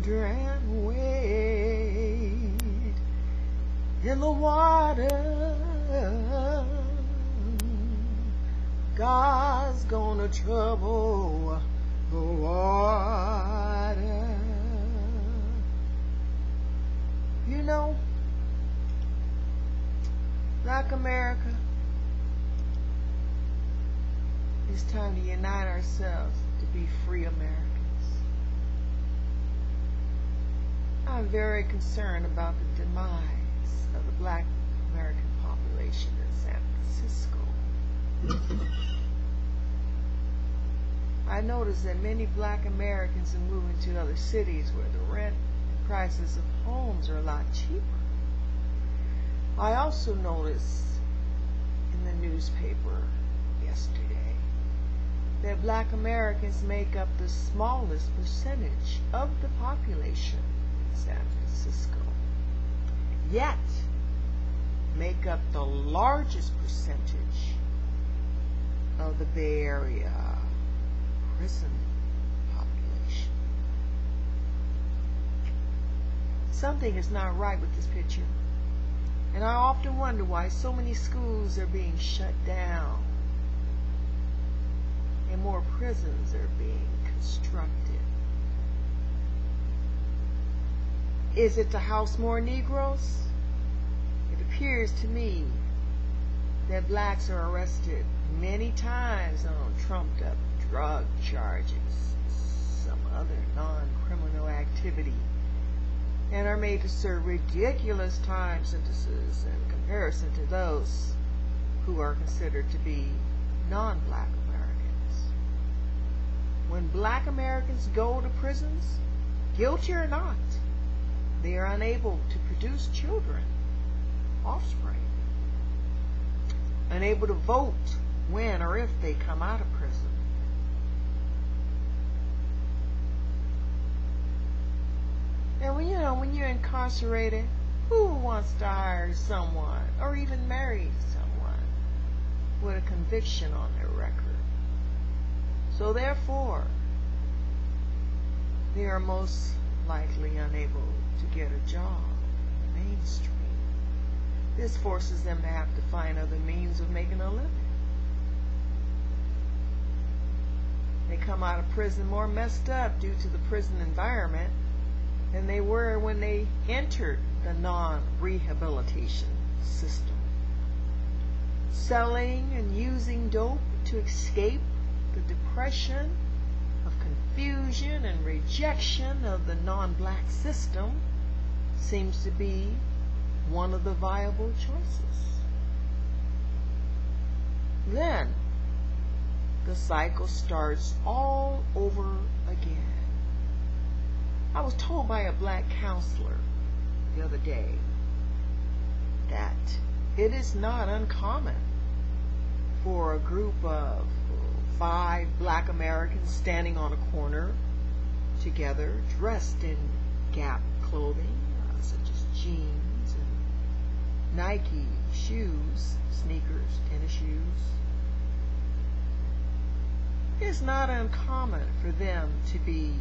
children wade in the water. God's gonna trouble the water. You know, Black America, it's time to unite ourselves to be free Americans. I'm very concerned about the demise of the Black American population in San Francisco. I noticed that many Black Americans are moving to other cities where the rent and prices of homes are a lot cheaper. I also noticed in the newspaper yesterday that Black Americans make up the smallest percentage of the population in San Francisco, yet make up the largest percentage of the Bay Area prison population. Something is not right with this picture, and I often wonder why so many schools are being shut down and more prisons are being constructed. Is it to house more Negroes? It appears to me that blacks are arrested many times on trumped up drug charges, some other non-criminal activity, and are made to serve ridiculous time sentences in comparison to those who are considered to be non-Black Americans. When Black Americans go to prisons, guilty or not, they are unable to produce children, offspring, unable to vote when or if they come out of prison. And when you're incarcerated, who wants to hire someone or even marry someone with a conviction on their record? So therefore, they are most likely unable to get a job in the mainstream. This forces them to have to find other means of making a living. They come out of prison more messed up due to the prison environment than they were when they entered the non-rehabilitation system. Selling and using dope to escape the depression of confusion and rejection of the non-black system seems to be one of the viable choices. Then the cycle starts all over again. I was told by a black counselor the other day that it is not uncommon for a group of 5 Black Americans standing on a corner together, dressed in Gap clothing, such as jeans and Nike shoes, sneakers, tennis shoes. It's not uncommon for them to be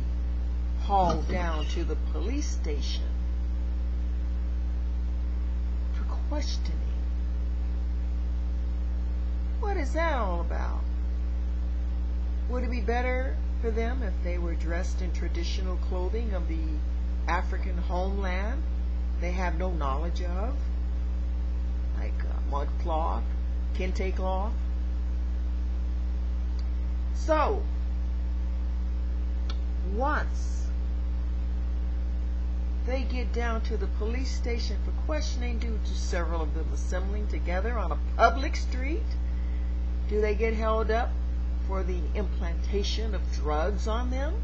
hauled down to the police station for questioning. What is that all about? Would it be better for them if they were dressed in traditional clothing of the African homeland they have no knowledge of, like mud cloth, kente cloth? So, once they get down to the police station for questioning due to several of them assembling together on a public street, do they get held up for the implantation of drugs on them,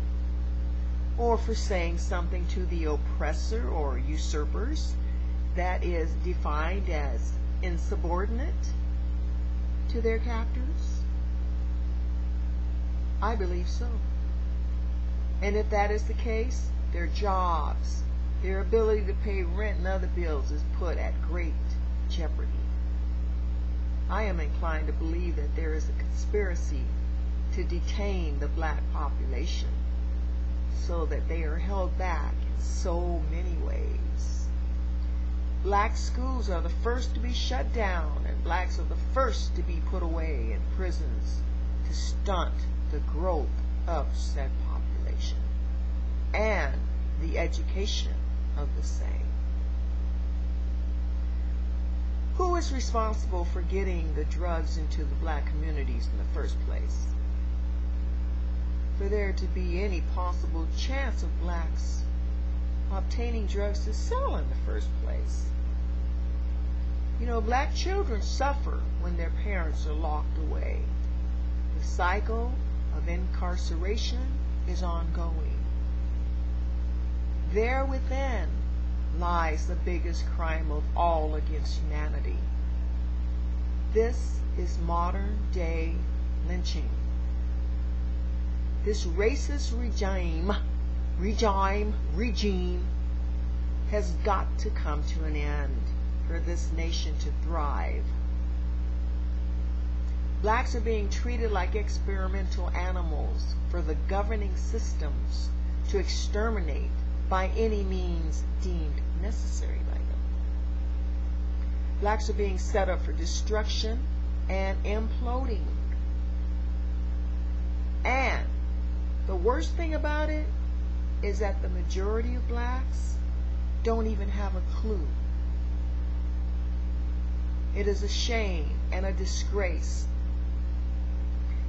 or for saying something to the oppressor or usurpers that is defined as insubordinate to their captors? I believe so. And if that is the case, their jobs, their ability to pay rent and other bills is put at great jeopardy. I am inclined to believe that there is a conspiracy to detain the black population so that they are held back in so many ways. Black schools are the first to be shut down, and blacks are the first to be put away in prisons to stunt the growth of said population and the education of the same. Who is responsible for getting the drugs into the black communities in the first place? For there to be any possible chance of blacks obtaining drugs to sell in the first place. You know, black children suffer when their parents are locked away. The cycle of incarceration is ongoing. There within lies the biggest crime of all against humanity. This is modern day lynching. This racist regime has got to come to an end for this nation to thrive. Blacks are being treated like experimental animals for the governing systems to exterminate by any means deemed necessary by them. Blacks are being set up for destruction and imploding. And the worst thing about it is that the majority of blacks don't even have a clue. It is a shame and a disgrace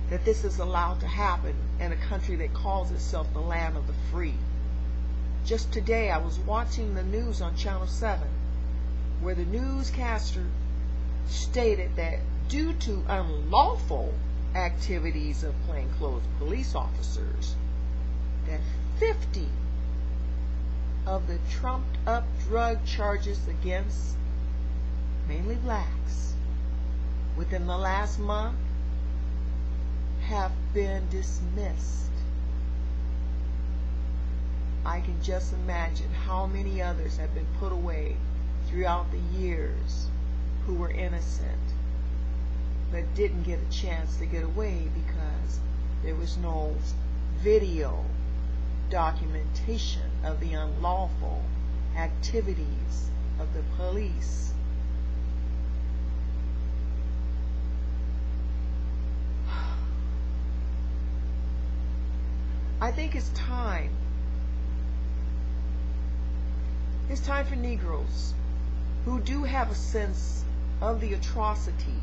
that this is allowed to happen in a country that calls itself the land of the free. Just today I was watching the news on Channel 7 where the newscaster stated that due to unlawful activities of plainclothes police officers, that 50 of the trumped up drug charges against mainly blacks within the last month have been dismissed. I can just imagine how many others have been put away throughout the years who were innocent but didn't get a chance to get away because there was no video documentation of the unlawful activities of the police. I think it's time. It's time for Negroes who do have a sense of the atrocity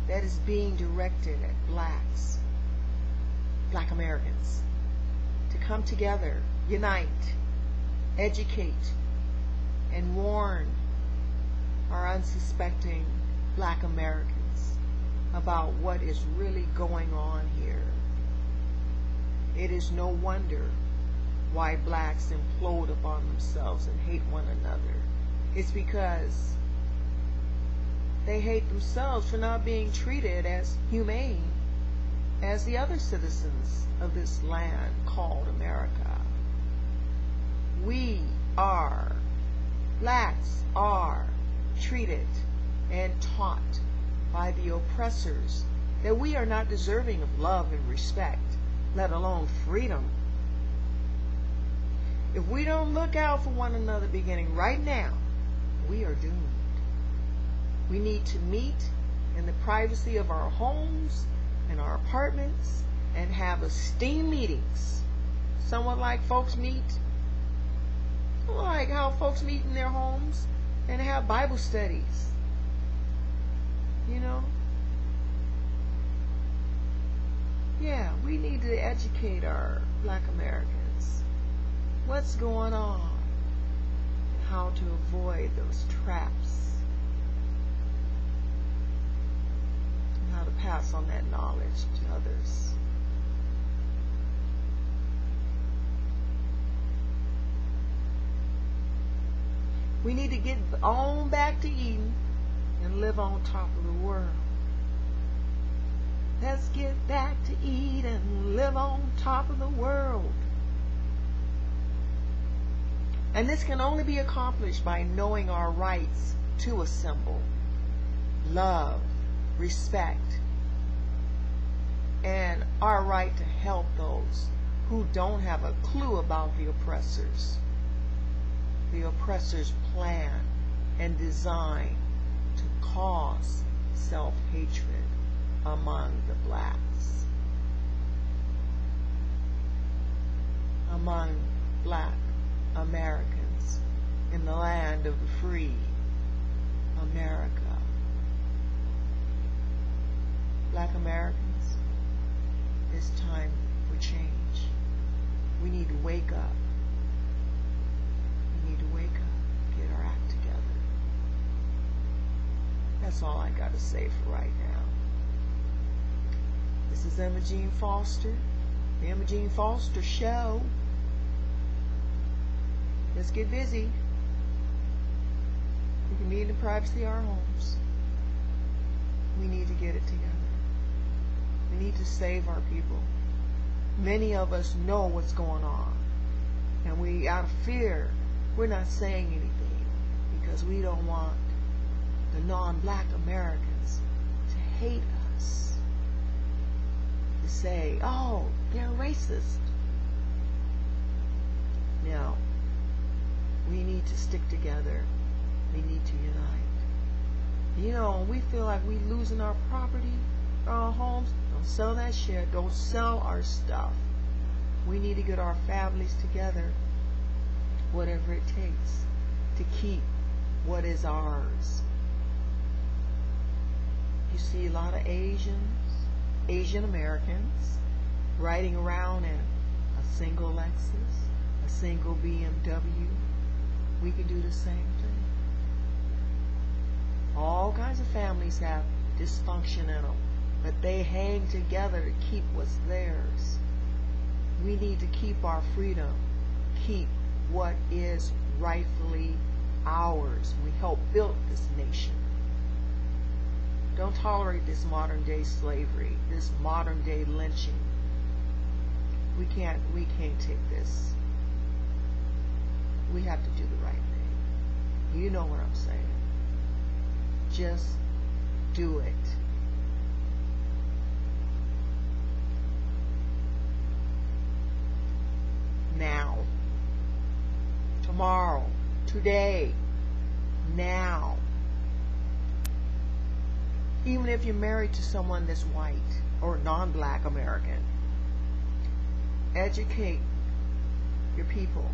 that is being directed at blacks, black Americans, to come together, unite, educate, and warn our unsuspecting black Americans about what is really going on here. It is no wonder why blacks implode upon themselves and hate one another. It's because they hate themselves for not being treated as humane as the other citizens of this land called America. Blacks are treated and taught by the oppressors that we are not deserving of love and respect, let alone freedom. If we don't look out for one another beginning right now, we are doomed. We need to meet in the privacy of our homes and our apartments and have esteemed meetings. Somewhat like folks meet, like how folks meet in their homes and have Bible studies. You know? Yeah, we need to educate our black Americans. What's going on and how to avoid those traps. And how to pass on that knowledge to others. We need to get on back to Eden and live on top of the world. Let's get back to Eden and live on top of the world. And this can only be accomplished by knowing our rights to assemble, love, respect, and our right to help those who don't have a clue about the oppressors. The oppressors plan and design to cause self-hatred among the blacks, among black Americans in the land of the free, America. Black Americans, it's time for change. We need to wake up. We need to wake up, get our act together. That's all I got to say for right now. This is Emma Jean Foster, the Emma Jean Foster Show. Let's get busy. We can meet in the privacy of our homes. We need to get it together. We need to save our people. Many of us know what's going on, and we, out of fear, we're not saying anything because we don't want the non-black Americans to hate us, to say, oh, they're racist. No, we need to stick together. We need to unite. You know, we feel like we're losing our property, our homes. Don't sell that shit. Don't sell our stuff. We need to get our families together, whatever it takes, to keep what is ours. You see a lot of Asian Americans riding around in a single Lexus, a single BMW. We can do the same thing. All kinds of families have dysfunction in them, but they hang together to keep what's theirs. We need to keep our freedom, keep what is rightfully ours. We helped build this nation. Don't tolerate this modern day slavery, this modern day lynching. We can't take this. We have to do the right thing. You know what I'm saying. Just do it. Now. Tomorrow. Today. Now. Even if you're married to someone that's white or non-black American, educate your people.